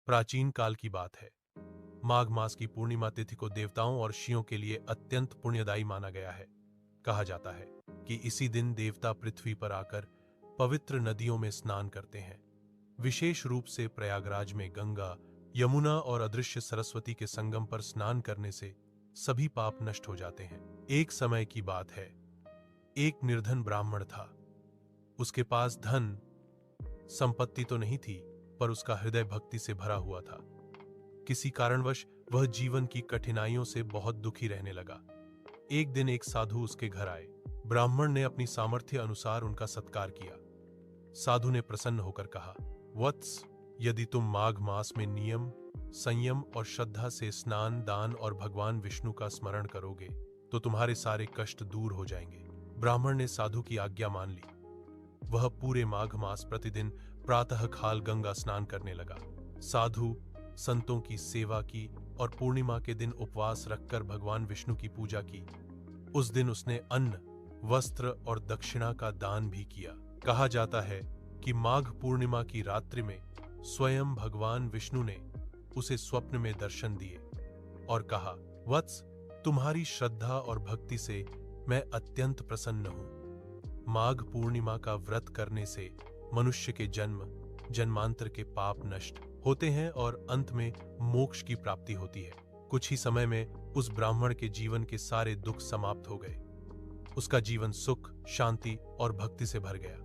प्राचीन काल की बात है। माघ मास की पूर्णिमा तिथि को देवताओं और ऋषियों के लिए अत्यंत पुण्यदायी माना गया है। कहा जाता है कि इसी दिन देवता पृथ्वी पर आकर पवित्र नदियों में स्नान करते हैं। विशेष रूप से प्रयागराज में गंगा, यमुना और अदृश्य सरस्वती के संगम पर स्नान करने से सभी पाप नष्ट हो जाते हैं। एक समय की बात है, एक निर्धन ब्राह्मण था। उसके पास धन संपत्ति तो नहीं थी, पर उसका हृदय भक्ति से भरा हुआ था। किसी कारणवश वह जीवन की कठिनाइयों से बहुत दुखी रहने लगा। एक दिन एक साधु उसके घर आए। ब्राह्मण ने अपनी सामर्थ्य अनुसार उनका सत्कार किया। साधु ने प्रसन्न होकर कहा, वत्स, यदि तुम माघ मास में नियम, संयम और श्रद्धा से स्नान, दान और भगवान विष्णु का स्मरण करोगे तो तुम्हारे सारे कष्ट दूर हो जाएंगे। ब्राह्मण ने साधु की आज्ञा मान ली। वह पूरे माघ मास प्रतिदिन प्रातःकाल गंगा स्नान करने लगा। साधु संतों की सेवा की और पूर्णिमा के दिन उपवास रखकर भगवान विष्णु की पूजा की। उस दिन उसने अन्न, वस्त्र और दक्षिणा का दान भी किया। कहा जाता है कि माघ पूर्णिमा की रात्रि में स्वयं भगवान विष्णु ने उसे स्वप्न में दर्शन दिए और कहा, वत्स, तुम्हारी श्रद्धा और भक्ति से मैं अत्यंत प्रसन्न हूं। माघ पूर्णिमा का व्रत करने से मनुष्य के जन्म जन्मांतर के पाप नष्ट होते हैं और अंत में मोक्ष की प्राप्ति होती है। कुछ ही समय में उस ब्राह्मण के जीवन के सारे दुख समाप्त हो गए। उसका जीवन सुख, शांति और भक्ति से भर गया।